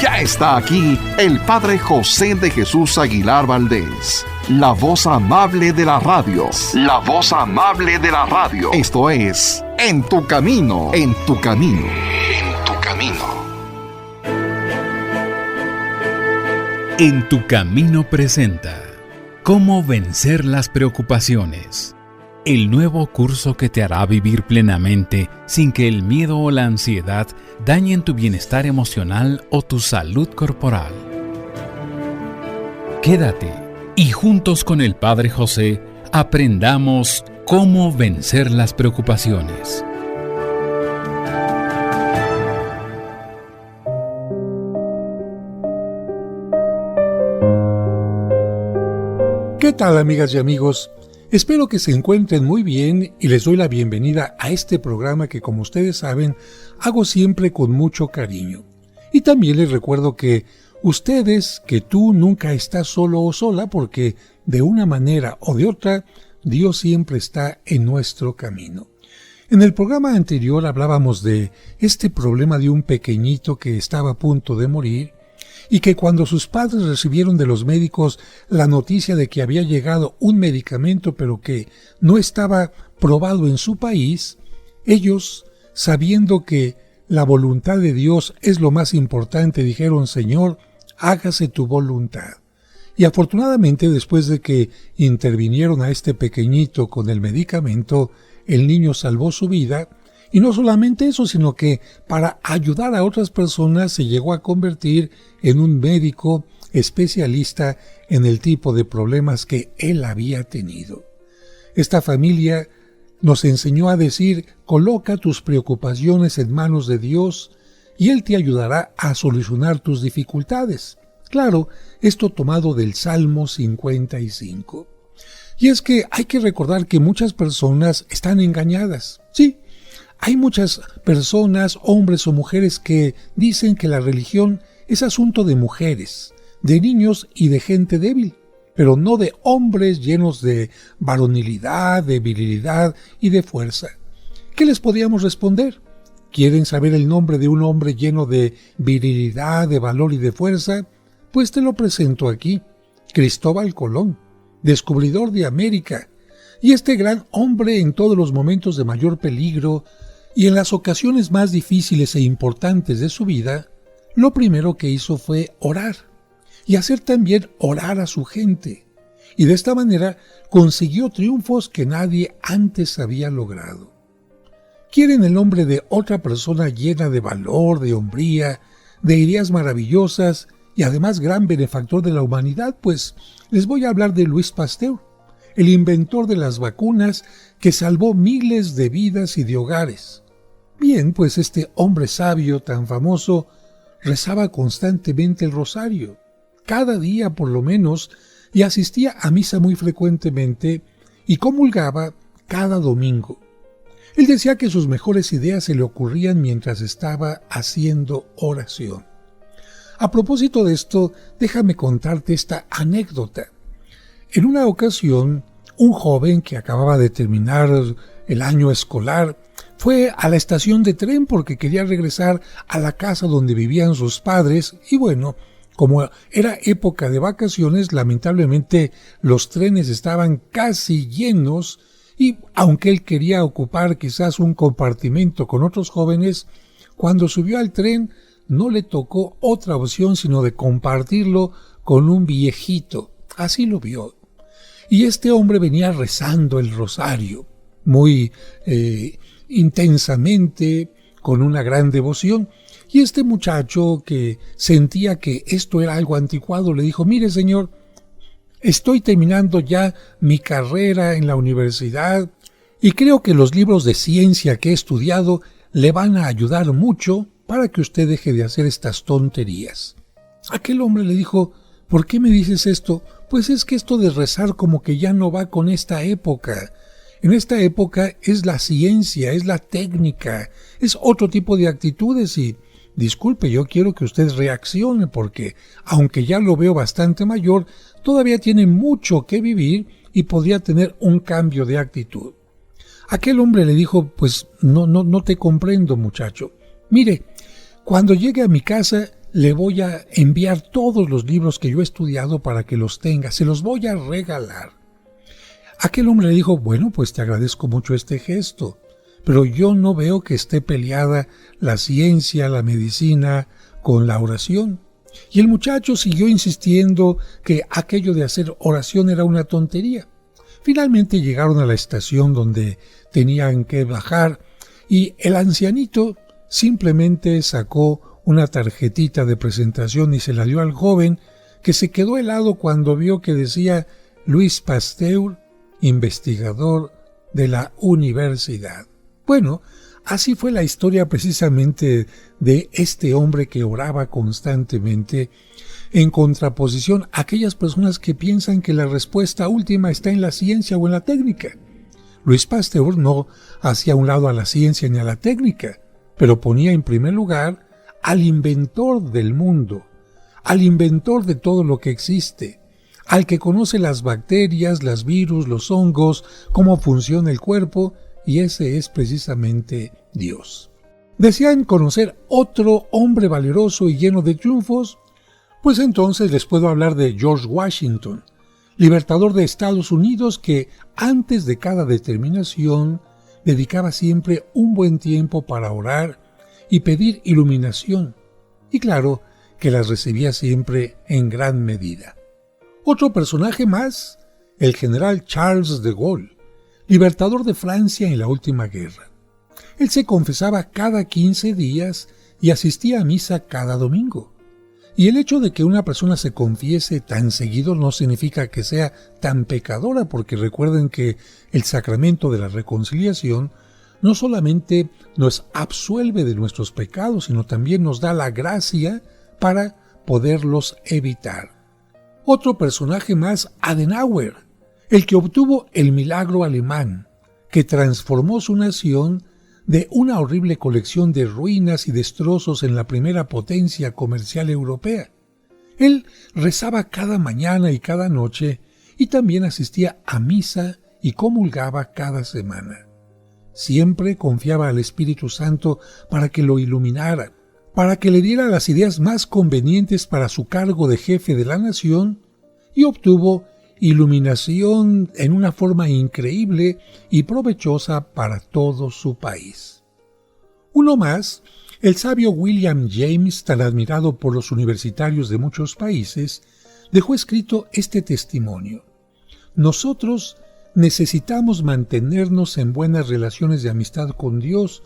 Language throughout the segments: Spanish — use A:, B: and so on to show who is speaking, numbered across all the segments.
A: Ya está aquí el Padre José de Jesús Aguilar Valdés, la voz amable de la radio. La voz amable de la radio. Esto es En tu Camino, en tu Camino, en tu Camino.
B: En tu Camino presenta Cómo vencer las preocupaciones. El nuevo curso que te hará vivir plenamente sin que el miedo o la ansiedad dañen tu bienestar emocional o tu salud corporal. Quédate y juntos con el Padre José aprendamos cómo vencer las preocupaciones.
C: ¿Qué tal, amigas y amigos? Espero que se encuentren muy bien y les doy la bienvenida a este programa que, como ustedes saben, hago siempre con mucho cariño. Y también les recuerdo que tú nunca estás solo o sola, porque de una manera o de otra, Dios siempre está en nuestro camino. En el programa anterior hablábamos de este problema de un pequeñito que estaba a punto de morir, y que cuando sus padres recibieron de los médicos la noticia de que había llegado un medicamento pero que no estaba probado en su país, ellos, sabiendo que la voluntad de Dios es lo más importante, dijeron: Señor, hágase tu voluntad. Y afortunadamente, después de que intervinieron a este pequeñito con el medicamento, el niño salvó su vida. Y no solamente eso, sino que para ayudar a otras personas se llegó a convertir en un médico especialista en el tipo de problemas que él había tenido. Esta familia nos enseñó a decir: coloca tus preocupaciones en manos de Dios y Él te ayudará a solucionar tus dificultades. Claro, esto tomado del Salmo 55. Y es que hay que recordar que muchas personas están engañadas. Sí, hay muchas personas, hombres o mujeres, que dicen que la religión es asunto de mujeres, de niños y de gente débil, pero no de hombres llenos de varonilidad, de virilidad y de fuerza. ¿Qué les podíamos responder? ¿Quieren saber el nombre de un hombre lleno de virilidad, de valor y de fuerza? Pues te lo presento aquí: Cristóbal Colón, descubridor de América. Y este gran hombre, en todos los momentos de mayor peligro y en las ocasiones más difíciles e importantes de su vida, lo primero que hizo fue orar, y hacer también orar a su gente. Y de esta manera consiguió triunfos que nadie antes había logrado. ¿Quieren el nombre de otra persona llena de valor, de hombría, de ideas maravillosas y además gran benefactor de la humanidad? Pues les voy a hablar de Louis Pasteur, el inventor de las vacunas que salvó miles de vidas y de hogares. Bien, pues este hombre sabio tan famoso rezaba constantemente el rosario, cada día por lo menos, y asistía a misa muy frecuentemente y comulgaba cada domingo. Él decía que sus mejores ideas se le ocurrían mientras estaba haciendo oración. A propósito de esto, déjame contarte esta anécdota. En una ocasión, un joven que acababa de terminar el año escolar fue a la estación de tren porque quería regresar a la casa donde vivían sus padres y bueno, como era época de vacaciones, lamentablemente los trenes estaban casi llenos y aunque él quería ocupar quizás un compartimento con otros jóvenes, cuando subió al tren no le tocó otra opción sino de compartirlo con un viejito. Así lo vio. Y este hombre venía rezando el rosario muy intensamente, con una gran devoción. Y este muchacho, que sentía que esto era algo anticuado, le dijo: mire, señor, estoy terminando ya mi carrera en la universidad y creo que los libros de ciencia que he estudiado le van a ayudar mucho para que usted deje de hacer estas tonterías. Aquel hombre le dijo: ¿por qué me dices esto? Pues es que esto de rezar como que ya no va con esta época. En esta época es la ciencia, es la técnica, es otro tipo de actitudes y, disculpe, yo quiero que usted reaccione porque, aunque ya lo veo bastante mayor, todavía tiene mucho que vivir y podría tener un cambio de actitud. Aquel hombre le dijo: pues no te comprendo, muchacho. Mire, cuando llegue a mi casa le voy a enviar todos los libros que yo he estudiado para que los tenga, se los voy a regalar. Aquel hombre le dijo, bueno, pues te agradezco mucho este gesto, pero yo no veo que esté peleada la ciencia, la medicina con la oración. Y el muchacho siguió insistiendo que aquello de hacer oración era una tontería. Finalmente llegaron a la estación donde tenían que bajar y el ancianito simplemente sacó una tarjetita de presentación y se la dio al joven, que se quedó helado cuando vio que decía Louis Pasteur, investigador de la universidad. Bueno, así fue la historia precisamente de este hombre que oraba constantemente, en contraposición a aquellas personas que piensan que la respuesta última está en la ciencia o en la técnica. Louis Pasteur no hacía a un lado a la ciencia ni a la técnica, pero ponía en primer lugar al inventor del mundo, al inventor de todo lo que existe, al que conoce las bacterias, los virus, los hongos, cómo funciona el cuerpo, y ese es precisamente Dios. ¿Desean conocer otro hombre valeroso y lleno de triunfos? Pues entonces les puedo hablar de George Washington, libertador de Estados Unidos, que antes de cada determinación dedicaba siempre un buen tiempo para orar y pedir iluminación, y claro que las recibía siempre en gran medida. Otro personaje más, el general Charles de Gaulle, libertador de Francia en la última guerra. Él se confesaba cada 15 días y asistía a misa cada domingo. Y el hecho de que una persona se confiese tan seguido no significa que sea tan pecadora, porque recuerden que el sacramento de la reconciliación no solamente nos absuelve de nuestros pecados, sino también nos da la gracia para poderlos evitar. Otro personaje más, Adenauer, el que obtuvo el milagro alemán, que transformó su nación de una horrible colección de ruinas y destrozos en la primera potencia comercial europea. Él rezaba cada mañana y cada noche y también asistía a misa y comulgaba cada semana. Siempre confiaba al Espíritu Santo para que lo iluminara, para que le diera las ideas más convenientes para su cargo de jefe de la nación, y obtuvo iluminación en una forma increíble y provechosa para todo su país. Uno más, el sabio William James, tan admirado por los universitarios de muchos países, dejó escrito este testimonio: nosotros necesitamos mantenernos en buenas relaciones de amistad con Dios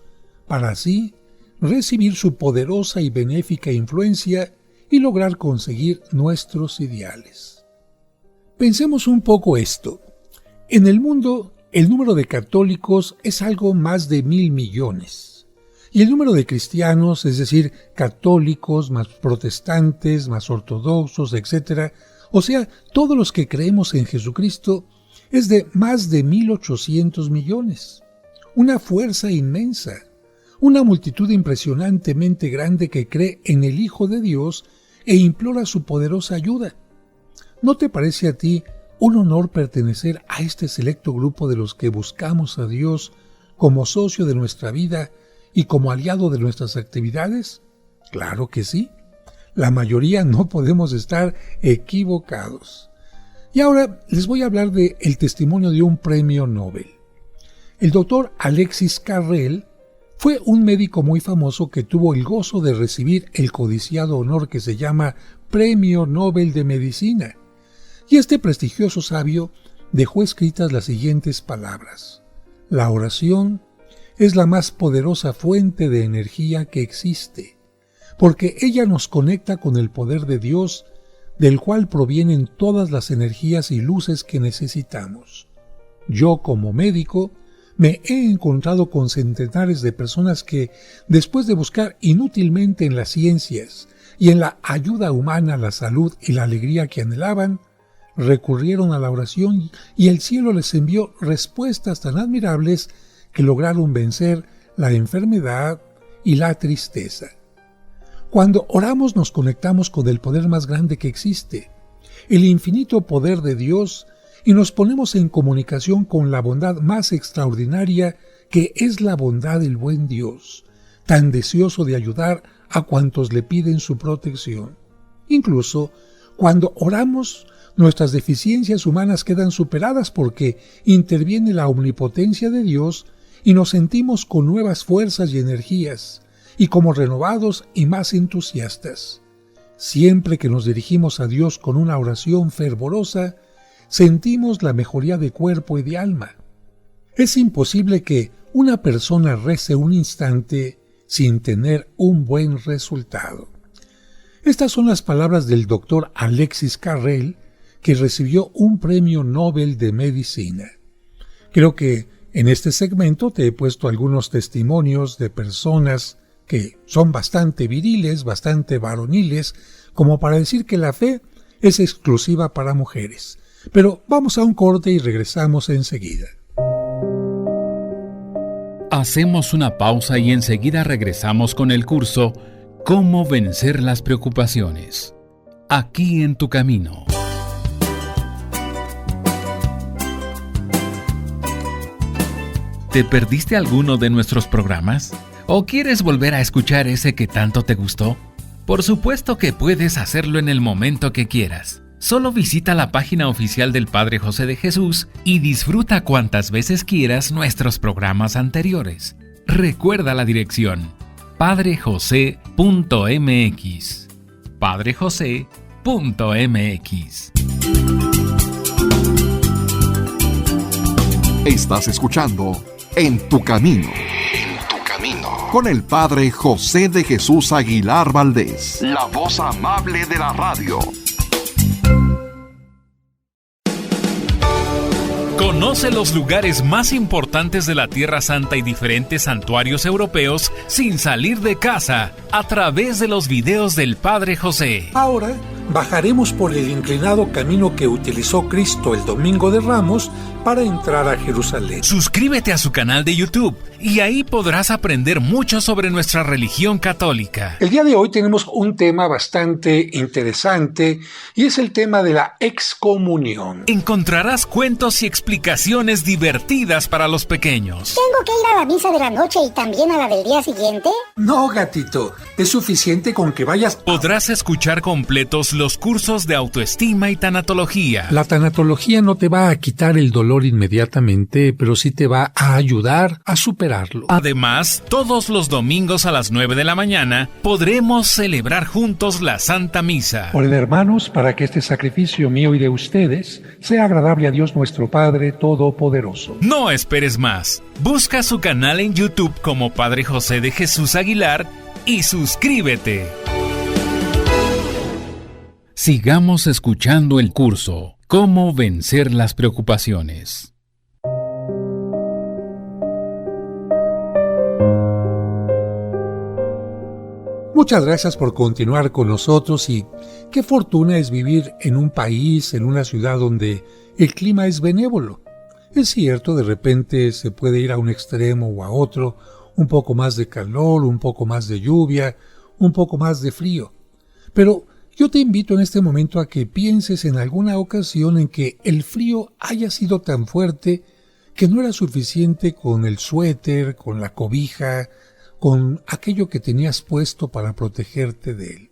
C: para así recibir su poderosa y benéfica influencia y lograr conseguir nuestros ideales. Pensemos un poco esto. En el mundo, el número de católicos es algo más de 1,000 millones. Y el número de cristianos, es decir, católicos, más protestantes, más ortodoxos, etc., o sea, todos los que creemos en Jesucristo, es de más de 1,800 millones. Una fuerza inmensa. Una multitud impresionantemente grande que cree en el Hijo de Dios e implora su poderosa ayuda. ¿No te parece a ti un honor pertenecer a este selecto grupo de los que buscamos a Dios como socio de nuestra vida y como aliado de nuestras actividades? Claro que sí. La mayoría no podemos estar equivocados. Y ahora les voy a hablar del testimonio de un premio Nobel. El doctor Alexis Carrel fue un médico muy famoso que tuvo el gozo de recibir el codiciado honor que se llama Premio Nobel de Medicina. Y este prestigioso sabio dejó escritas las siguientes palabras: la oración es la más poderosa fuente de energía que existe, porque ella nos conecta con el poder de Dios, del cual provienen todas las energías y luces que necesitamos. Yo, como médico, me he encontrado con centenares de personas que, después de buscar inútilmente en las ciencias y en la ayuda humana, la salud y la alegría que anhelaban, recurrieron a la oración y el cielo les envió respuestas tan admirables que lograron vencer la enfermedad y la tristeza. Cuando oramos nos conectamos con el poder más grande que existe, el infinito poder de Dios, y nos ponemos en comunicación con la bondad más extraordinaria que es la bondad del buen Dios, tan deseoso de ayudar a cuantos le piden su protección. Incluso cuando oramos, nuestras deficiencias humanas quedan superadas porque interviene la omnipotencia de Dios y nos sentimos con nuevas fuerzas y energías, y como renovados y más entusiastas. Siempre que nos dirigimos a Dios con una oración fervorosa, sentimos la mejoría de cuerpo y de alma. Es imposible que una persona rece un instante sin tener un buen resultado. Estas son las palabras del doctor Alexis Carrel, que recibió un premio Nobel de Medicina. Creo que en este segmento te he puesto algunos testimonios de personas que son bastante viriles, bastante varoniles, como para decir que la fe es exclusiva para mujeres. Pero vamos a un corte y regresamos enseguida.
B: Hacemos una pausa y enseguida regresamos con el curso Cómo vencer las preocupaciones. Aquí en tu camino. ¿Te perdiste alguno de nuestros programas? ¿O quieres volver a escuchar ese que tanto te gustó? Por supuesto que puedes hacerlo en el momento que quieras. Solo visita la página oficial del Padre José de Jesús y disfruta cuantas veces quieras nuestros programas anteriores. Recuerda la dirección: padrejose.mx. padrejose.mx.
A: Estás escuchando En tu Camino. Con el Padre José de Jesús Aguilar Valdés, la voz amable de la radio.
B: Conoce los lugares más importantes de la Tierra Santa y diferentes santuarios europeos sin salir de casa a través de los videos del Padre José.
C: Ahora bajaremos por el inclinado camino que utilizó Cristo el Domingo de Ramos para entrar a Jerusalén.
B: Suscríbete a su canal de YouTube y ahí podrás aprender mucho sobre nuestra religión católica.
C: El día de hoy tenemos un tema bastante interesante y es el tema de la excomunión.
B: Encontrarás cuentos y explicaciones divertidas para los pequeños.
D: ¿Tengo que ir a la misa de la noche y también a la del día siguiente?
C: No, gatito, es suficiente con que vayas.
B: Podrás escuchar completos los cursos de autoestima y tanatología.
C: La tanatología no te va a quitar el dolor inmediatamente, pero sí te va a ayudar a superarlo.
B: Además, todos los domingos a las 9 de la mañana podremos celebrar juntos la Santa Misa.
C: Oren, hermanos, para que este sacrificio mío y de ustedes sea agradable a Dios nuestro Padre Todopoderoso.
B: No esperes más. Busca su canal en YouTube como Padre José de Jesús Aguilar y suscríbete. Sigamos escuchando el curso Cómo vencer las preocupaciones.
C: Muchas gracias por continuar con nosotros y qué fortuna es vivir en un país, en una ciudad donde el clima es benévolo. Es cierto, de repente se puede ir a un extremo o a otro, un poco más de calor, un poco más de lluvia, un poco más de frío. Pero yo te invito en este momento a que pienses en alguna ocasión en que el frío haya sido tan fuerte que no era suficiente con el suéter, con la cobija, con aquello que tenías puesto para protegerte de él.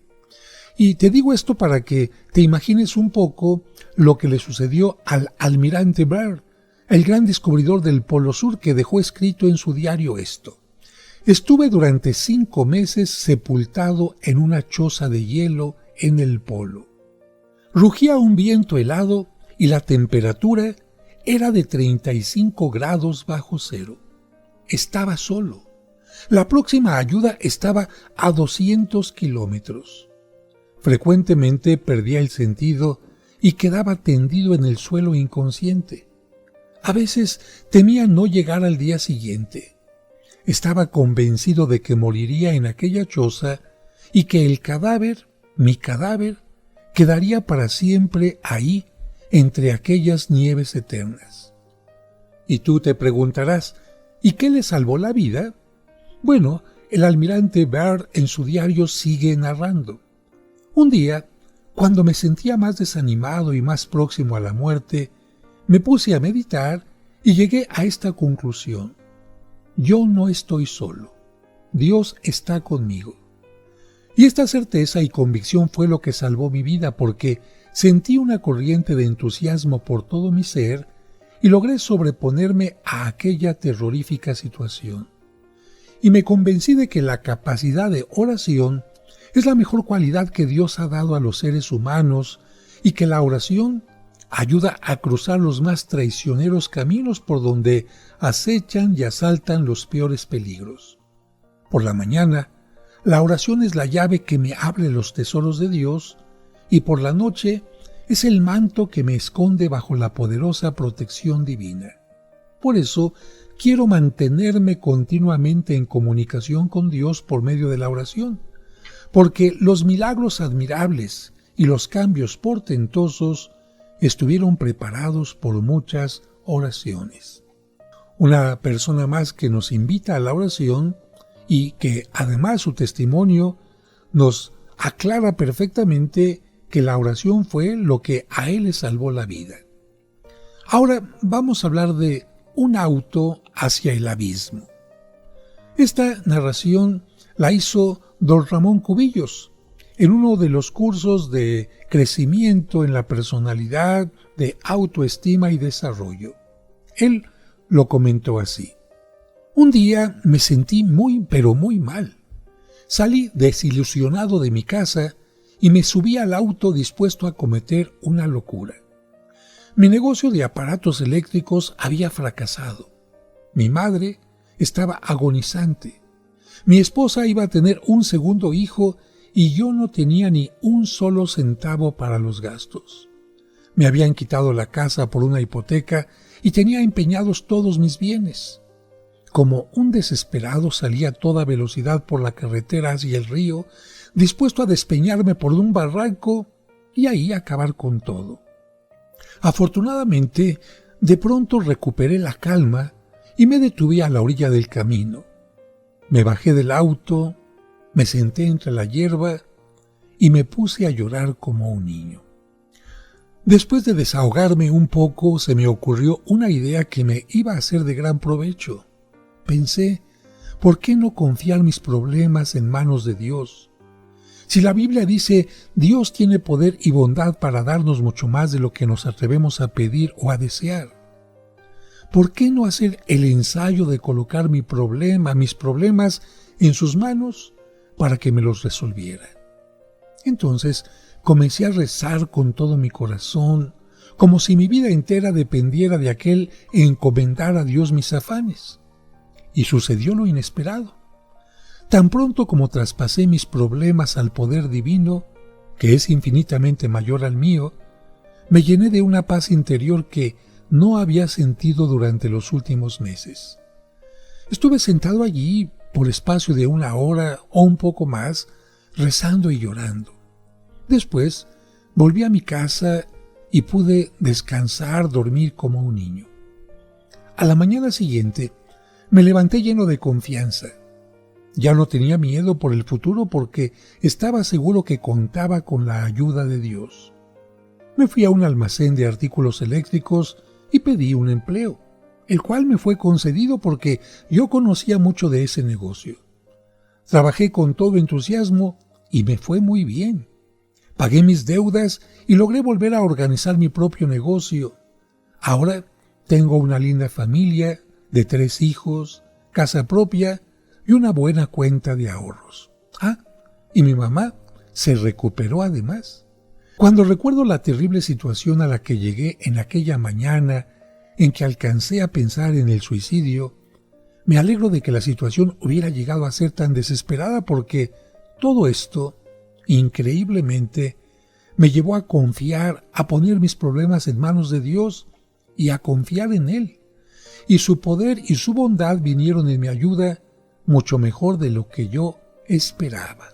C: Y te digo esto para que te imagines un poco lo que le sucedió al almirante Byrd, el gran descubridor del Polo Sur, que dejó escrito en su diario esto: estuve durante 5 meses sepultado en una choza de hielo en el polo. Rugía un viento helado y la temperatura era de 35 grados bajo cero. Estaba solo. La próxima ayuda estaba a 200 kilómetros. Frecuentemente perdía el sentido y quedaba tendido en el suelo inconsciente. A veces temía no llegar al día siguiente. Estaba convencido de que moriría en aquella choza y que el cadáver, mi cadáver, quedaría para siempre ahí, entre aquellas nieves eternas. Y tú te preguntarás, ¿y qué le salvó la vida? Bueno, el almirante Byrd en su diario sigue narrando. Un día, cuando me sentía más desanimado y más próximo a la muerte, me puse a meditar y llegué a esta conclusión: yo no estoy solo, Dios está conmigo. Y esta certeza y convicción fue lo que salvó mi vida, porque sentí una corriente de entusiasmo por todo mi ser y logré sobreponerme a aquella terrorífica situación. Y me convencí de que la capacidad de oración es la mejor cualidad que Dios ha dado a los seres humanos y que la oración ayuda a cruzar los más traicioneros caminos por donde acechan y asaltan los peores peligros. Por la mañana, la oración es la llave que me abre los tesoros de Dios y por la noche es el manto que me esconde bajo la poderosa protección divina. Por eso, quiero mantenerme continuamente en comunicación con Dios por medio de la oración, porque los milagros admirables y los cambios portentosos estuvieron preparados por muchas oraciones. Una persona más que nos invita a la oración y que además su testimonio nos aclara perfectamente que la oración fue lo que a él le salvó la vida. Ahora vamos a hablar de un auto hacia el abismo. Esta narración la hizo don Ramón Cubillos en uno de los cursos de crecimiento en la personalidad, de autoestima y desarrollo. Él lo comentó así: un día me sentí muy, pero muy mal. Salí desilusionado de mi casa y me subí al auto dispuesto a cometer una locura. Mi negocio de aparatos eléctricos había fracasado. Mi madre estaba agonizante. Mi esposa iba a tener un segundo hijo y yo no tenía ni un solo centavo para los gastos. Me habían quitado la casa por una hipoteca y tenía empeñados todos mis bienes. Como un desesperado salí a toda velocidad por la carretera hacia el río, dispuesto a despeñarme por un barranco y ahí acabar con todo. Afortunadamente, de pronto recuperé la calma y me detuve a la orilla del camino. Me bajé del auto, me senté entre la hierba y me puse a llorar como un niño. Después de desahogarme un poco, se me ocurrió una idea que me iba a ser de gran provecho. Pensé, ¿por qué no confiar mis problemas en manos de Dios? Si la Biblia dice, Dios tiene poder y bondad para darnos mucho más de lo que nos atrevemos a pedir o a desear. ¿Por qué no hacer el ensayo de colocar mis problemas en sus manos para que me los resolviera? Entonces comencé a rezar con todo mi corazón, como si mi vida entera dependiera de aquel encomendar a Dios mis afanes. Y sucedió lo inesperado. Tan pronto como traspasé mis problemas al poder divino, que es infinitamente mayor al mío, me llené de una paz interior que no había sentido durante los últimos meses. Estuve sentado allí por espacio de 1 hora o un poco más, rezando y llorando. Después volví a mi casa y pude descansar, dormir como un niño. A la mañana siguiente me levanté lleno de confianza. Ya no tenía miedo por el futuro porque estaba seguro que contaba con la ayuda de Dios. Me fui a un almacén de artículos eléctricos y pedí un empleo, el cual me fue concedido porque yo conocía mucho de ese negocio. Trabajé con todo entusiasmo y me fue muy bien. Pagué mis deudas y logré volver a organizar mi propio negocio. Ahora tengo una linda familia de 3 hijos, casa propia y una buena cuenta de ahorros. Y mi mamá se recuperó además. Cuando recuerdo la terrible situación a la que llegué en aquella mañana en que alcancé a pensar en el suicidio, me alegro de que la situación hubiera llegado a ser tan desesperada porque todo esto, increíblemente, me llevó a confiar, a poner mis problemas en manos de Dios y a confiar en Él. Y su poder y su bondad vinieron en mi ayuda mucho mejor de lo que yo esperaba.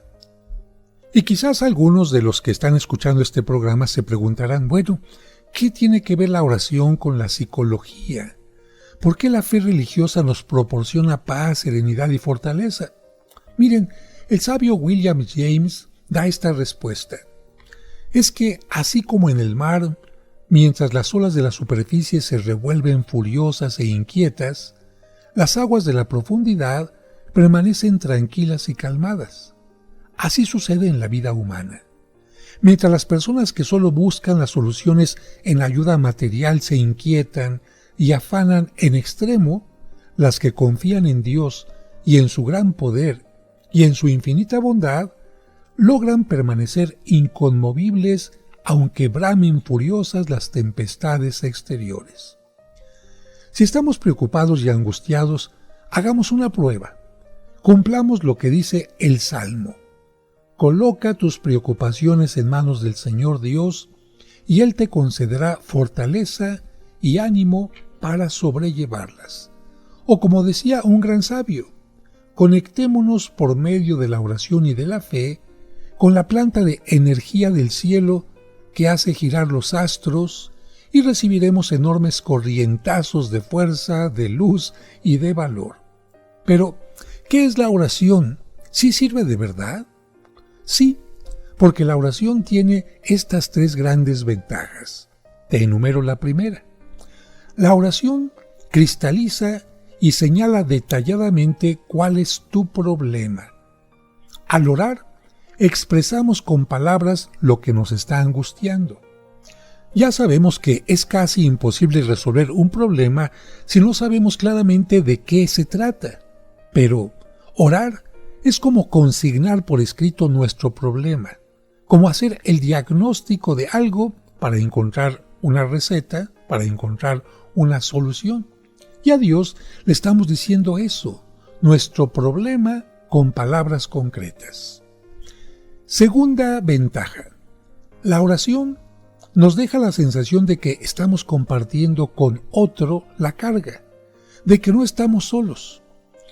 C: Y quizás algunos de los que están escuchando este programa se preguntarán, bueno, ¿qué tiene que ver la oración con la psicología? ¿Por qué la fe religiosa nos proporciona paz, serenidad y fortaleza? Miren, el sabio William James da esta respuesta. Es que, así como en el mar, mientras las olas de la superficie se revuelven furiosas e inquietas, las aguas de la profundidad permanecen tranquilas y calmadas. Así sucede en la vida humana. Mientras las personas que solo buscan las soluciones en la ayuda material se inquietan y afanan en extremo, las que confían en Dios y en su gran poder y en su infinita bondad, logran permanecer inconmovibles aunque bramen furiosas las tempestades exteriores. Si estamos preocupados y angustiados, hagamos una prueba. Cumplamos lo que dice el Salmo. Coloca tus preocupaciones en manos del Señor Dios y Él te concederá fortaleza y ánimo para sobrellevarlas. O como decía un gran sabio, conectémonos por medio de la oración y de la fe con la planta de energía del cielo que hace girar los astros y recibiremos enormes corrientazos de fuerza, de luz y de valor. Pero, ¿qué es la oración? ¿Sí sirve de verdad? Sí, porque la oración tiene estas tres grandes ventajas. Te enumero la primera. La oración cristaliza y señala detalladamente cuál es tu problema. Al orar, expresamos con palabras lo que nos está angustiando. Ya sabemos que es casi imposible resolver un problema si no sabemos claramente de qué se trata. Pero orar es como consignar por escrito nuestro problema, como hacer el diagnóstico de algo para encontrar una receta, para encontrar una solución. Y a Dios le estamos diciendo eso, nuestro problema con palabras concretas. Segunda ventaja. La oración nos deja la sensación de que estamos compartiendo con otro la carga, de que no estamos solos.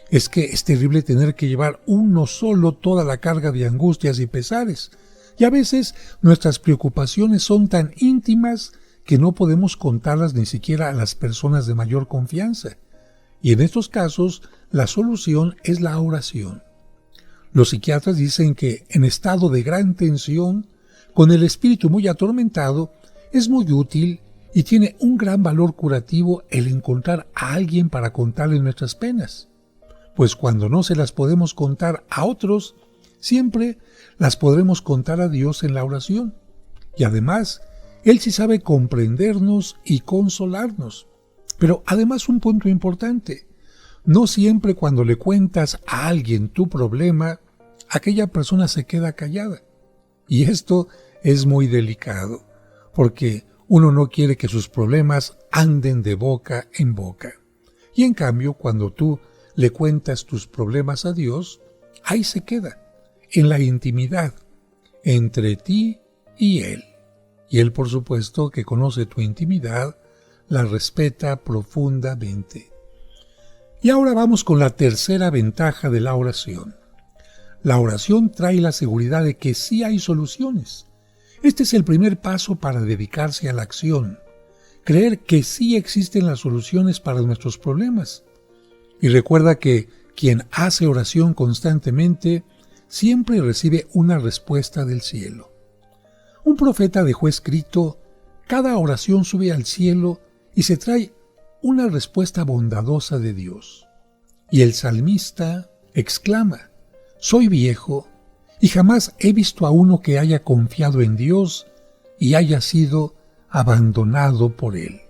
C: Es que es terrible tener que llevar uno solo toda la carga de angustias y pesares, y a veces nuestras preocupaciones son tan íntimas que no podemos contarlas ni siquiera a las personas de mayor confianza. Y en estos casos, la solución es la oración. Los psiquiatras dicen que en estado de gran tensión, con el espíritu muy atormentado, es muy útil y tiene un gran valor curativo el encontrar a alguien para contarle nuestras penas. Pues cuando no se las podemos contar a otros, siempre las podremos contar a Dios en la oración. Y además, Él sí sabe comprendernos y consolarnos. Pero además un punto importante, no siempre cuando le cuentas a alguien tu problema, aquella persona se queda callada. Y esto es muy delicado, porque uno no quiere que sus problemas anden de boca en boca. Y en cambio, cuando tú le cuentas tus problemas a Dios, ahí se queda, en la intimidad, entre ti y Él. Y Él, por supuesto, que conoce tu intimidad, la respeta profundamente. Y ahora vamos con la tercera ventaja de la oración. La oración trae la seguridad de que sí hay soluciones. Este es el primer paso para dedicarse a la acción. Creer que sí existen las soluciones para nuestros problemas. Y recuerda que quien hace oración constantemente siempre recibe una respuesta del cielo. Un profeta dejó escrito: cada oración sube al cielo y se trae una respuesta bondadosa de Dios. Y el salmista exclama: soy viejo y jamás he visto a uno que haya confiado en Dios y haya sido abandonado por Él.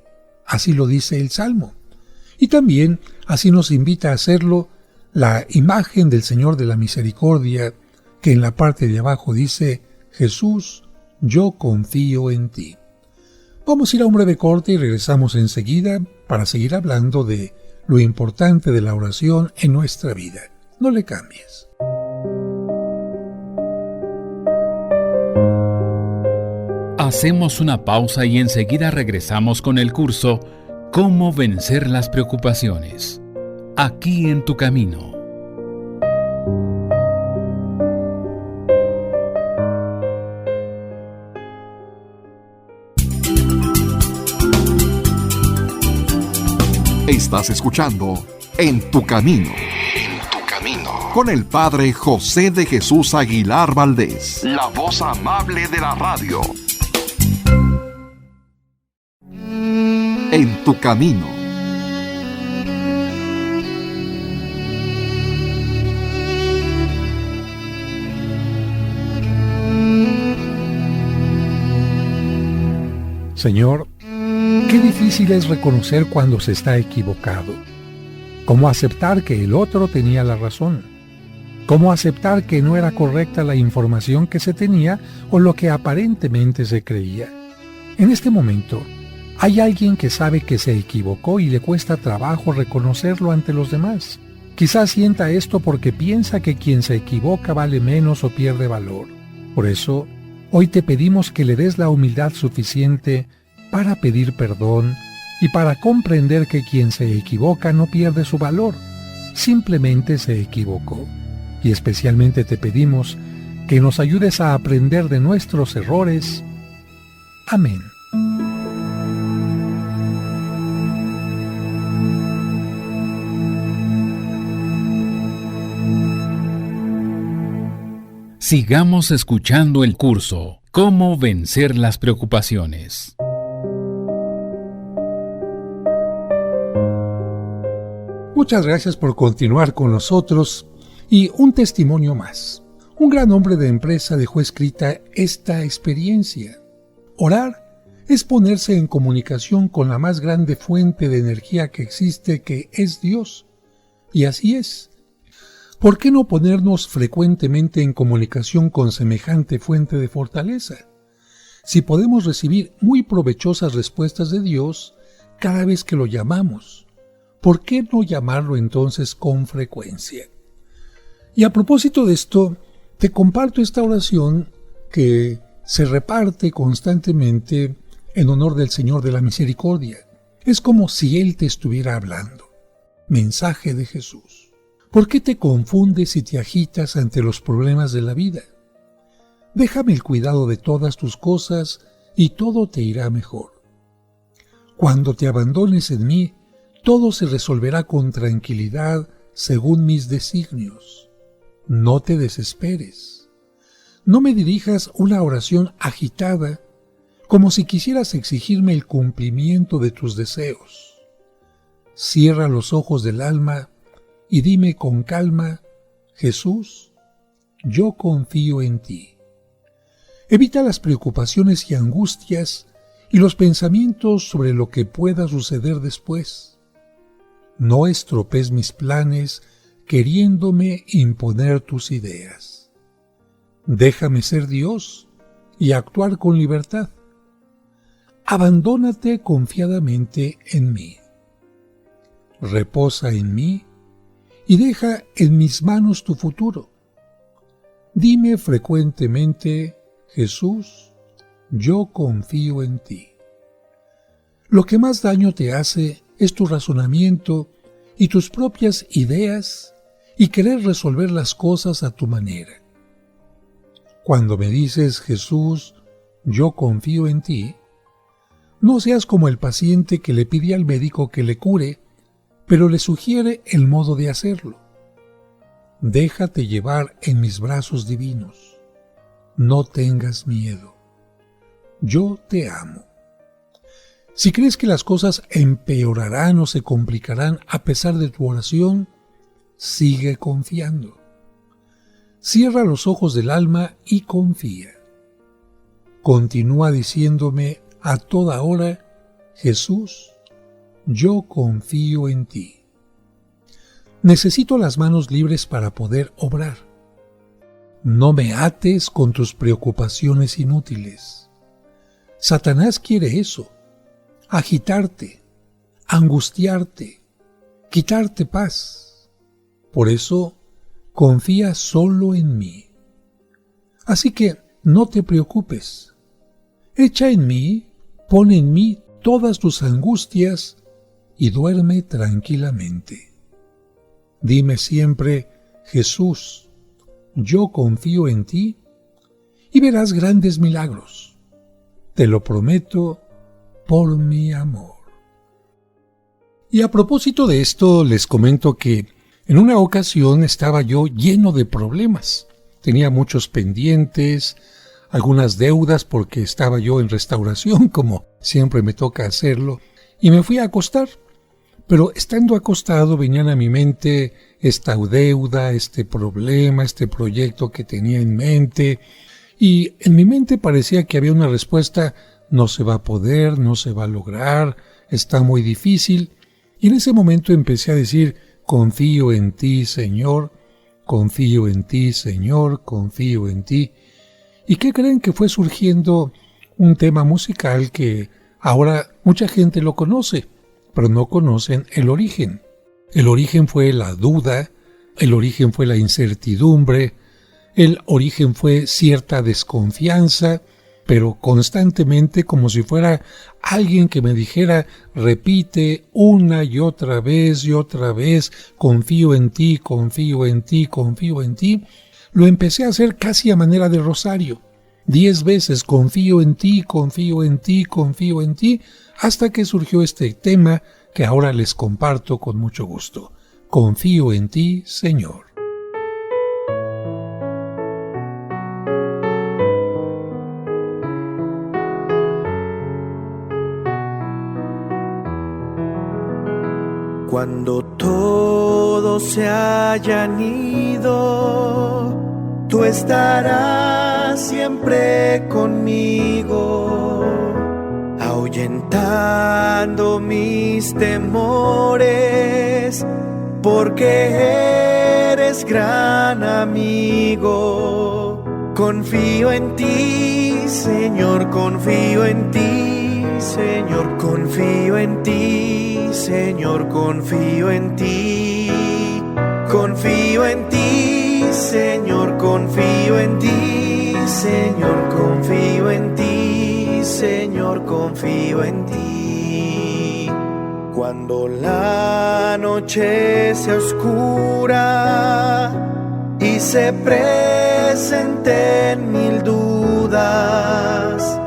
C: Así lo dice el Salmo. Y también así nos invita a hacerlo la imagen del Señor de la Misericordia, que en la parte de abajo dice: Jesús, yo confío en ti. Vamos a ir a un breve corte y regresamos enseguida para seguir hablando de lo importante de la oración en nuestra vida. No le cambies.
B: Hacemos una pausa y enseguida regresamos con el curso Cómo vencer las preocupaciones. Aquí en tu camino.
A: Estás escuchando En tu camino. En tu camino. Con el Padre José de Jesús Aguilar Valdés, la voz amable de la radio. En tu camino.
C: Señor, qué difícil es reconocer cuando se está equivocado. ¿Cómo aceptar que el otro tenía la razón? ¿Cómo aceptar que no era correcta la información que se tenía o lo que aparentemente se creía? En este momento, hay alguien que sabe que se equivocó y le cuesta trabajo reconocerlo ante los demás. Quizás sienta esto porque piensa que quien se equivoca vale menos o pierde valor. Por eso, hoy te pedimos que le des la humildad suficiente para pedir perdón y para comprender que quien se equivoca no pierde su valor, simplemente se equivocó. Y especialmente te pedimos que nos ayudes a aprender de nuestros errores. Amén.
B: Sigamos escuchando el curso ¿Cómo vencer las preocupaciones?
C: Muchas gracias por continuar con nosotros y un testimonio más. Un gran hombre de empresa dejó escrita esta experiencia. Orar es ponerse en comunicación con la más grande fuente de energía que existe, que es Dios. Y así es. ¿Por qué no ponernos frecuentemente en comunicación con semejante fuente de fortaleza? Si podemos recibir muy provechosas respuestas de Dios cada vez que lo llamamos, ¿por qué no llamarlo entonces con frecuencia? Y a propósito de esto, te comparto esta oración que se reparte constantemente en honor del Señor de la Misericordia. Es como si Él te estuviera hablando. Mensaje de Jesús. ¿Por qué te confundes y te agitas ante los problemas de la vida? Déjame el cuidado de todas tus cosas y todo te irá mejor. Cuando te abandones en mí, todo se resolverá con tranquilidad según mis designios. No te desesperes. No me dirijas una oración agitada como si quisieras exigirme el cumplimiento de tus deseos. Cierra los ojos del alma y dime con calma, Jesús, yo confío en ti. Evita las preocupaciones y angustias y los pensamientos sobre lo que pueda suceder después. No estropees mis planes queriéndome imponer tus ideas. Déjame ser Dios y actuar con libertad. Abandónate confiadamente en mí. Reposa en mí y deja en mis manos tu futuro. Dime frecuentemente, Jesús, yo confío en ti. Lo que más daño te hace es tu razonamiento y tus propias ideas y querer resolver las cosas a tu manera. Cuando me dices, Jesús, yo confío en ti, no seas como el paciente que le pide al médico que le cure, pero le sugiere el modo de hacerlo. Déjate llevar en mis brazos divinos. No tengas miedo. Yo te amo. Si crees que las cosas empeorarán o se complicarán a pesar de tu oración, sigue confiando. Cierra los ojos del alma y confía. Continúa diciéndome a toda hora, Jesús, yo confío en ti. Necesito las manos libres para poder obrar. No me ates con tus preocupaciones inútiles. Satanás quiere eso, agitarte, angustiarte, quitarte paz. Por eso, confía solo en mí. Así que no te preocupes. Echa en mí, pon en mí todas tus angustias y duerme tranquilamente. Dime siempre, Jesús, yo confío en ti y verás grandes milagros. Te lo prometo por mi amor. Y a propósito de esto, les comento que en una ocasión estaba yo lleno de problemas. Tenía muchos pendientes, algunas deudas porque estaba yo en restauración, como siempre me toca hacerlo, y me fui a acostar. Pero estando acostado venían a mi mente esta deuda, este problema, este proyecto que tenía en mente, y en mi mente parecía que había una respuesta no se va a poder, no se va a lograr, está muy difícil. Y en ese momento empecé a decir, confío en ti, Señor, confío en ti, Señor, confío en ti. ¿Y qué creen? Que fue surgiendo un tema musical que ahora mucha gente lo conoce, pero no conocen el origen. El origen fue la duda, el origen fue la incertidumbre, el origen fue cierta desconfianza, pero constantemente como si fuera alguien que me dijera, repite una y otra vez, confío en ti, confío en ti, confío en ti. Lo empecé a hacer casi a manera de rosario. 10 veces confío en ti, confío en ti, confío en ti, hasta que surgió este tema que ahora les comparto con mucho gusto. Confío en ti, Señor.
E: Cuando todos se hayan ido, tú estarás siempre conmigo, ahuyentando mis temores, porque eres gran amigo. Confío en ti, Señor, confío en ti, Señor, confío en ti, Señor, confío en ti, confío en ti, Señor, confío en ti, Señor, confío en ti, Señor, confío en ti. Cuando la noche se oscura y se presenten mil dudas,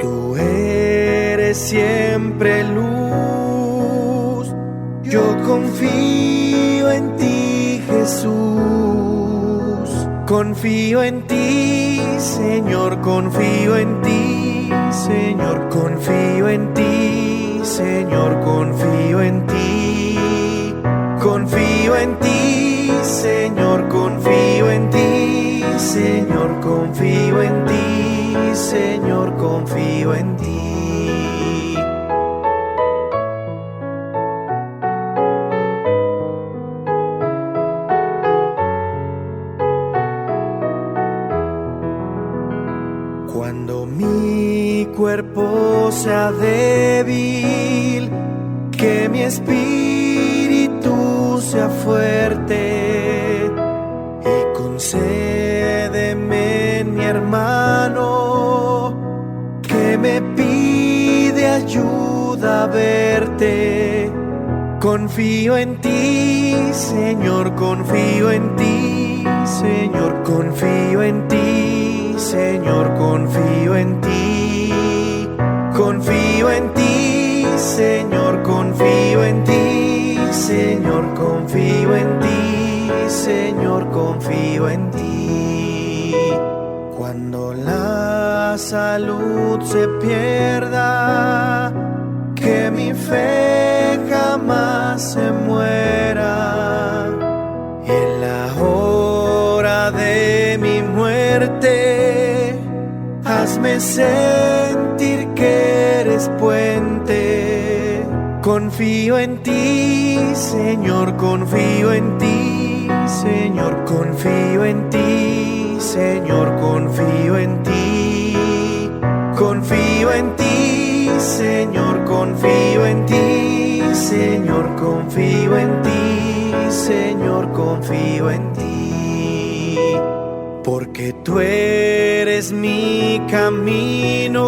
E: tú eres siempre luz. Yo confío en ti, Jesús. Confío en ti, Señor, confío en ti, Señor, confío en ti, Señor, confío en ti. Confío en ti, Señor, confío en ti, Señor, confío en ti, Señor, confío en ti. Cuando mi cuerpo sea débil, que mi espíritu sea fuerte, y concédeme en mi hermano que me pide ayuda a verte. Confío en ti, Señor, confío en ti, Señor, confío en ti, Señor, confío en ti, confío en ti, Señor, confío en ti, Señor, confío en ti, Señor, confío en ti. Cuando la salud se pierda, que mi fe jamás se muera, y en la hora de mi muerte, hazme sentir que eres puente. Confío en ti, Señor, confío en ti, Señor, confío en ti, Señor, confío en ti. Confío en ti, Señor, confío en ti, Señor, confío en ti, Señor, confío en ti. Porque tú eres mi camino,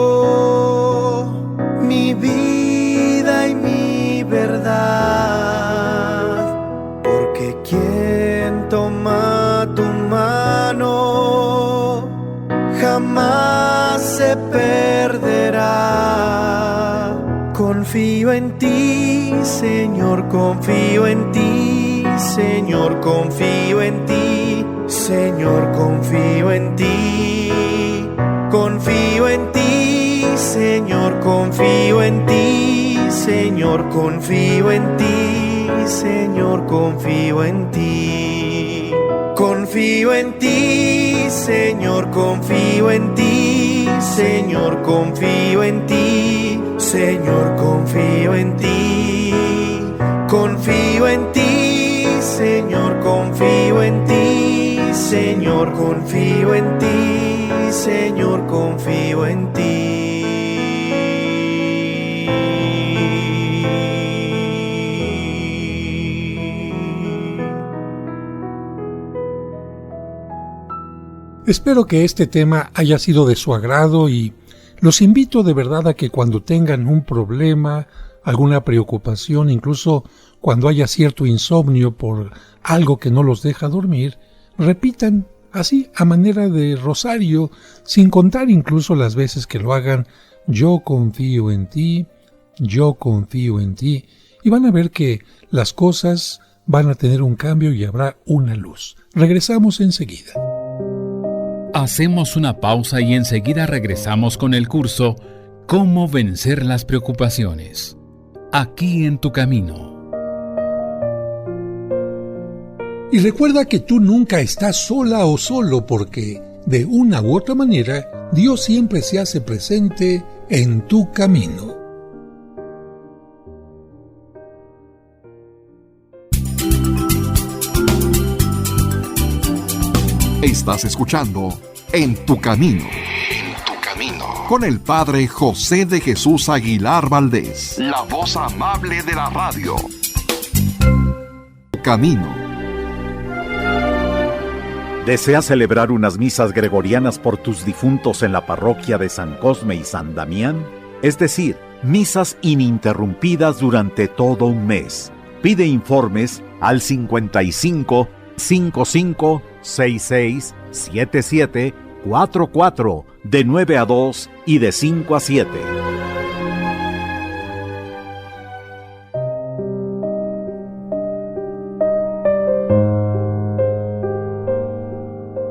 E: mi vida y mi verdad. Porque quien toma tu mano jamás se perderá. Confío en ti, Señor, confío en ti, Señor, confío en ti, Señor, confío en ti. Confío en ti, Señor, confío en ti, Señor, confío en ti, Señor, confío en ti. Confío en ti, Señor, confío en ti, Señor, confío en ti. Señor, confío en ti. Confío en ti, Señor, confío en ti. Señor, confío en ti. Señor, confío en ti.
C: Espero que este tema haya sido de su agrado y los invito de verdad a que cuando tengan un problema, alguna preocupación, incluso cuando haya cierto insomnio por algo que no los deja dormir, repitan así a manera de rosario, sin contar incluso las veces que lo hagan: yo confío en ti, yo confío en ti, y van a ver que las cosas van a tener un cambio y habrá una luz. Regresamos enseguida.
B: Hacemos una pausa y enseguida regresamos con el curso Cómo vencer las preocupaciones. Aquí en tu camino.
C: Y recuerda que tú nunca estás sola o solo, porque de una u otra manera Dios siempre se hace presente en tu camino.
A: Estás escuchando En tu camino. En tu camino. Con el Padre José de Jesús Aguilar Valdés, la voz amable de la radio. Camino.
F: ¿Deseas celebrar unas misas gregorianas por tus difuntos en la parroquia de San Cosme y San Damián? Es decir, misas ininterrumpidas durante todo un mes. Pide informes al 55 55 66 77 44 de 9 a 2 y de 5 a 7.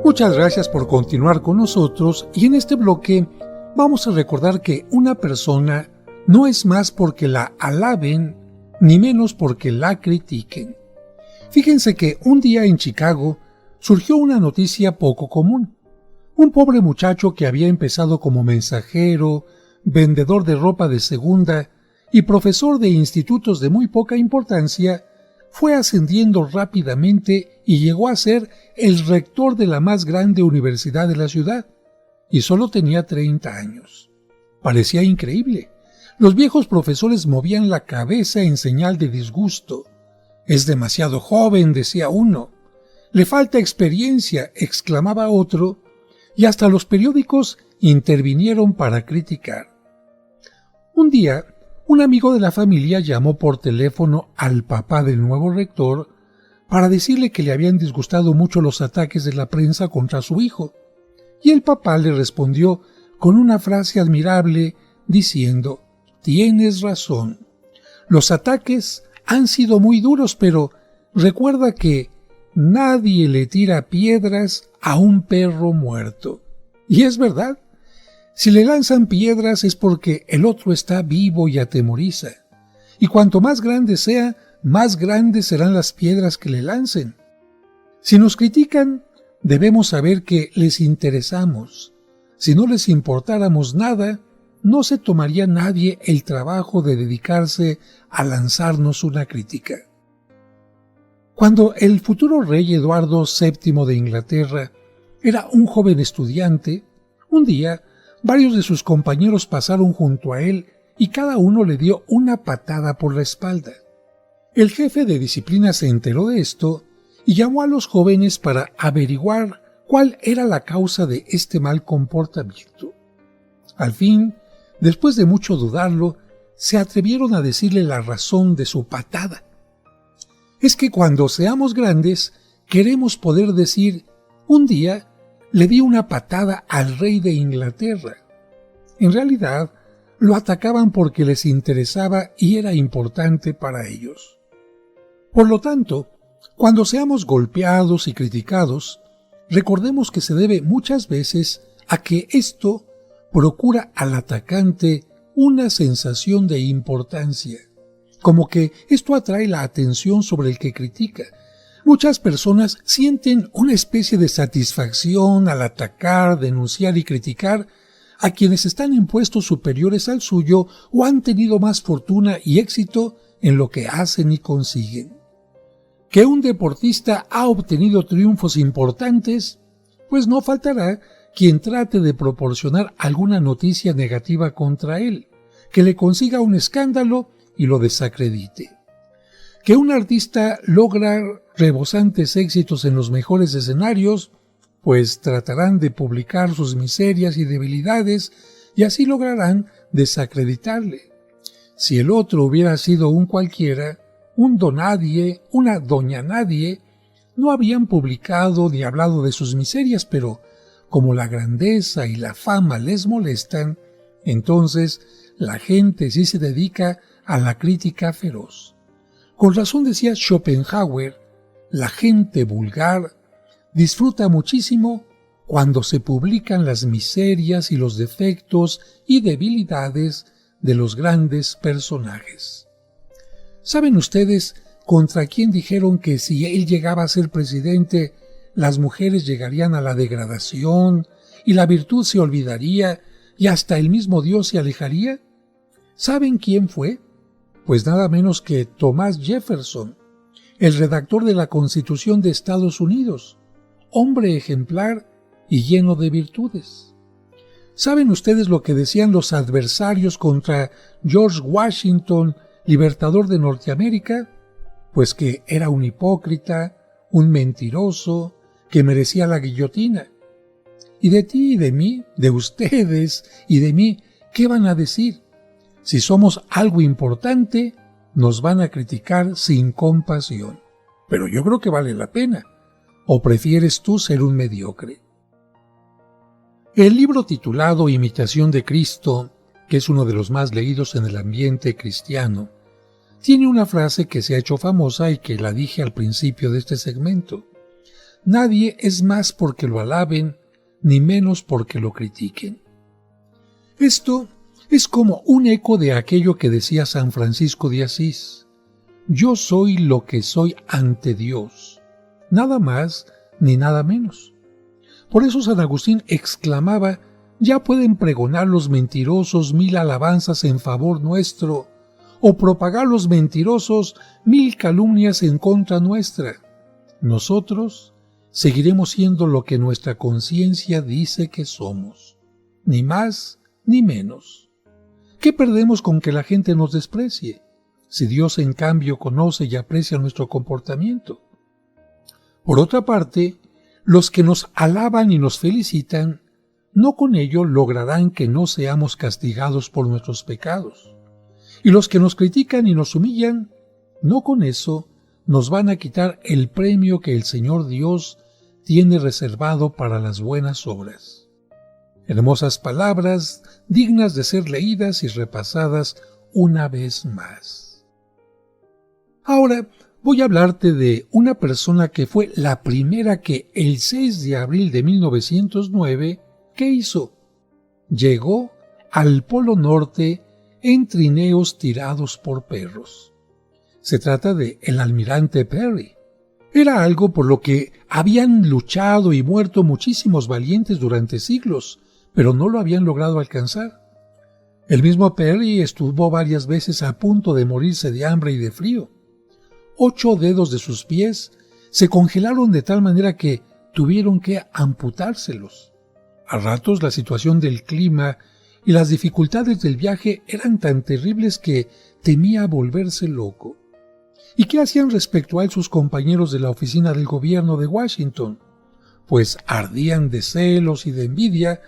C: Muchas gracias por continuar con nosotros, y en este bloque vamos a recordar que una persona no es más porque la alaben, ni menos porque la critiquen. Fíjense que un día en Chicago surgió una noticia poco común. Un pobre muchacho que había empezado como mensajero, vendedor de ropa de segunda y profesor de institutos de muy poca importancia, fue ascendiendo rápidamente y llegó a ser el rector de la más grande universidad de la ciudad, y solo tenía 30 años. Parecía increíble. Los viejos profesores movían la cabeza en señal de disgusto. «Es demasiado joven», decía uno. «Le falta experiencia», exclamaba otro, y hasta los periódicos intervinieron para criticar. Un día, un amigo de la familia llamó por teléfono al papá del nuevo rector para decirle que le habían disgustado mucho los ataques de la prensa contra su hijo, y el papá le respondió con una frase admirable diciendo: «Tienes razón, los ataques han sido muy duros, pero recuerda que nadie le tira piedras a un perro muerto». Y es verdad. Si le lanzan piedras es porque el otro está vivo y atemoriza. Y cuanto más grande sea, más grandes serán las piedras que le lancen. Si nos critican, debemos saber que les interesamos. Si no les importáramos nada, no se tomaría nadie el trabajo de dedicarse a lanzarnos una crítica. Cuando el futuro rey Eduardo VII de Inglaterra era un joven estudiante, un día varios de sus compañeros pasaron junto a él y cada uno le dio una patada por la espalda. El jefe de disciplina se enteró de esto y llamó a los jóvenes para averiguar cuál era la causa de este mal comportamiento. Al fin, después de mucho dudarlo, se atrevieron a decirle la razón de su patada. Es que cuando seamos grandes, queremos poder decir: un día le di una patada al rey de Inglaterra. En realidad, lo atacaban porque les interesaba y era importante para ellos. Por lo tanto, cuando seamos golpeados y criticados, recordemos que se debe muchas veces a que esto procura al atacante una sensación de importancia, como que esto atrae la atención sobre el que critica. Muchas personas sienten una especie de satisfacción al atacar, denunciar y criticar, a quienes están en puestos superiores al suyo o han tenido más fortuna y éxito en lo que hacen y consiguen. Que un deportista ha obtenido triunfos importantes, pues no faltará quien trate de proporcionar alguna noticia negativa contra él, que le consiga un escándalo y lo desacredite. Que un artista logra rebosantes éxitos en los mejores escenarios, pues tratarán de publicar sus miserias y debilidades y así lograrán desacreditarle. Si el otro hubiera sido un cualquiera, un donadie, una doña nadie, no habrían publicado ni hablado de sus miserias, pero como la grandeza y la fama les molestan, entonces la gente sí se dedica a la crítica feroz. Con razón decía Schopenhauer, la gente vulgar disfruta muchísimo cuando se publican las miserias y los defectos y debilidades de los grandes personajes. ¿Saben ustedes contra quién dijeron que si él llegaba a ser presidente, las mujeres llegarían a la degradación y la virtud se olvidaría y hasta el mismo Dios se alejaría? ¿Saben quién fue? Pues nada menos que Thomas Jefferson, el redactor de la Constitución de Estados Unidos, hombre ejemplar y lleno de virtudes. ¿Saben ustedes lo que decían los adversarios contra George Washington, libertador de Norteamérica? Pues que era un hipócrita, un mentiroso, que merecía la guillotina. Y de ti y de mí, de ustedes y de mí, ¿qué van a decir? Si somos algo importante, nos van a criticar sin compasión. Pero yo creo que vale la pena. ¿O prefieres tú ser un mediocre? El libro titulado Imitación de Cristo, que es uno de los más leídos en el ambiente cristiano, tiene una frase que se ha hecho famosa y que la dije al principio de este segmento. Nadie es más porque lo alaben, ni menos porque lo critiquen. Esto es como un eco de aquello que decía San Francisco de Asís. Yo soy lo que soy ante Dios, nada más ni nada menos. Por eso San Agustín exclamaba, ya pueden pregonar los mentirosos 1000 alabanzas en favor nuestro, o propagar los mentirosos 1000 calumnias en contra nuestra. Nosotros seguiremos siendo lo que nuestra conciencia dice que somos, ni más ni menos. ¿Qué perdemos con que la gente nos desprecie, si Dios en cambio conoce y aprecia nuestro comportamiento? Por otra parte, los que nos alaban y nos felicitan, no con ello lograrán que no seamos castigados por nuestros pecados. Y los que nos critican y nos humillan, no con eso nos van a quitar el premio que el Señor Dios tiene reservado para las buenas obras. Hermosas palabras, dignas de ser leídas y repasadas una vez más. Ahora voy a hablarte de una persona que fue la primera que el 6 de abril de 1909, ¿qué hizo? Llegó al Polo Norte en trineos tirados por perros. Se trata de el almirante Peary. Era algo por lo que habían luchado y muerto muchísimos valientes durante siglos, pero no lo habían logrado alcanzar. El mismo Peary estuvo varias veces a punto de morirse de hambre y de frío. 8 dedos de sus pies se congelaron de tal manera que tuvieron que amputárselos. A ratos la situación del clima y las dificultades del viaje eran tan terribles que temía volverse loco. ¿Y qué hacían respecto a él sus compañeros de la oficina del gobierno de Washington? Pues ardían de celos y de envidia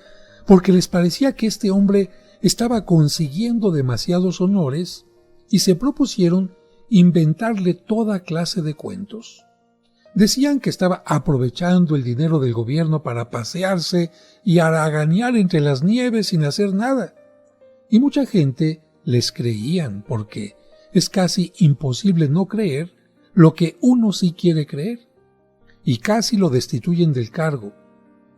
C: porque les parecía que este hombre estaba consiguiendo demasiados honores y se propusieron inventarle toda clase de cuentos. Decían que estaba aprovechando el dinero del gobierno para pasearse y haraganear entre las nieves sin hacer nada. Y mucha gente les creían porque es casi imposible no creer lo que uno sí quiere creer. Y casi lo destituyen del cargo.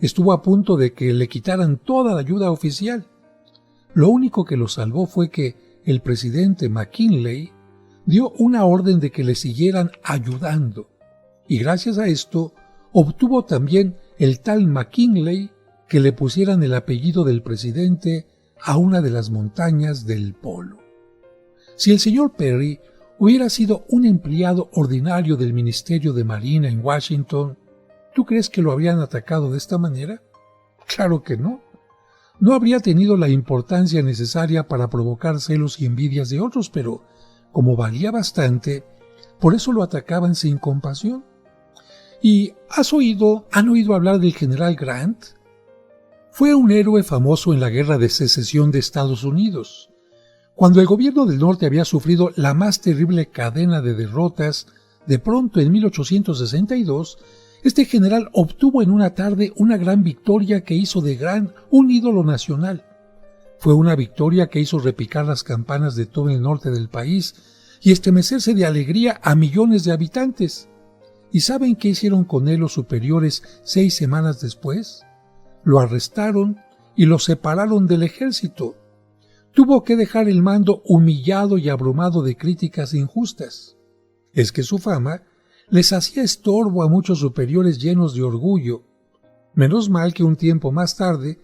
C: Estuvo a punto de que le quitaran toda la ayuda oficial. Lo único que lo salvó fue que el presidente McKinley dio una orden de que le siguieran ayudando. Y gracias a esto obtuvo también el tal McKinley que le pusieran el apellido del presidente a una de las montañas del Polo. Si el señor Perry hubiera sido un empleado ordinario del Ministerio de Marina en Washington, ¿tú crees que lo habrían atacado de esta manera? Claro que no. No habría tenido la importancia necesaria para provocar celos y envidias de otros, pero como valía bastante, por eso lo atacaban sin compasión. ¿Y han oído hablar del general Grant? Fue un héroe famoso en la Guerra de Secesión de Estados Unidos. Cuando el gobierno del norte había sufrido la más terrible cadena de derrotas, de pronto en 1862, este general obtuvo en una tarde una gran victoria que hizo de Grant un ídolo nacional. Fue una victoria que hizo repicar las campanas de todo el norte del país y estremecerse de alegría a millones de habitantes. ¿Y saben qué hicieron con él los superiores 6 semanas después? Lo arrestaron y lo separaron del ejército. Tuvo que dejar el mando humillado y abrumado de críticas injustas. Es que su fama les hacía estorbo a muchos superiores llenos de orgullo. Menos mal que un tiempo más tarde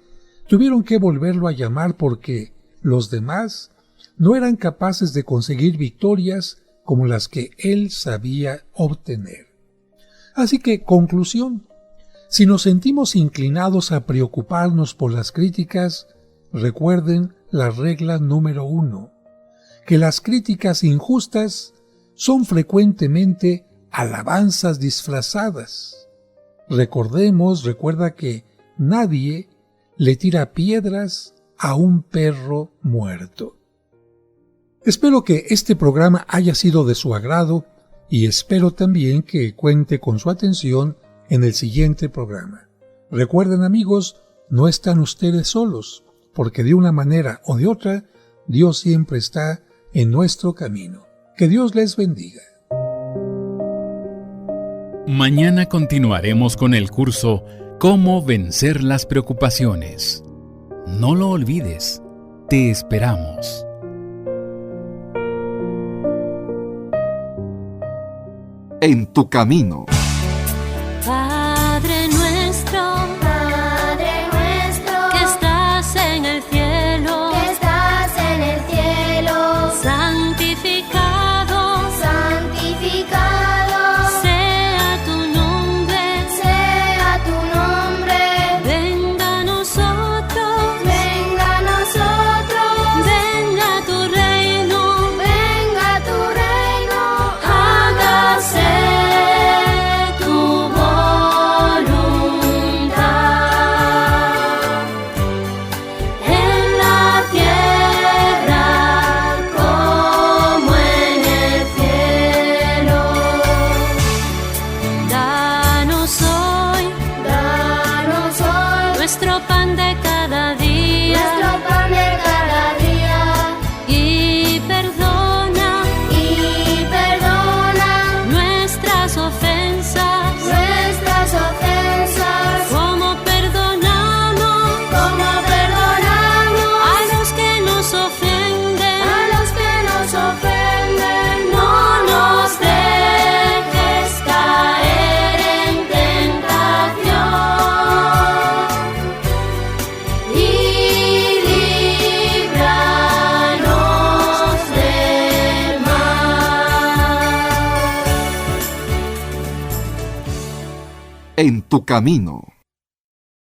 C: tuvieron que volverlo a llamar porque los demás no eran capaces de conseguir victorias como las que él sabía obtener. Así que, conclusión, si nos sentimos inclinados a preocuparnos por las críticas, recuerden la regla número 1, que las críticas injustas son frecuentemente alabanzas disfrazadas. Recuerda que nadie le tira piedras a un perro muerto. Espero que este programa haya sido de su agrado y espero también que cuente con su atención en el siguiente programa. Recuerden, amigos, no están ustedes solos, porque de una manera o de otra, Dios siempre está en nuestro camino. Que Dios les bendiga.
B: Mañana continuaremos con el curso Cómo vencer las preocupaciones. No lo olvides, te esperamos.
A: En tu camino.
G: Padre nuestro, que estás en el cielo, santificado, sea tu nombre, venga a nosotros, venga tu reino, hágase tu voluntad en la tierra como en el cielo. Danos hoy nuestro pan de cada día, y perdona nuestras ofensas, como perdonamos a los que nos ofenden. No nos dejes caer en tentación y líbranos del mal.
A: En tu camino.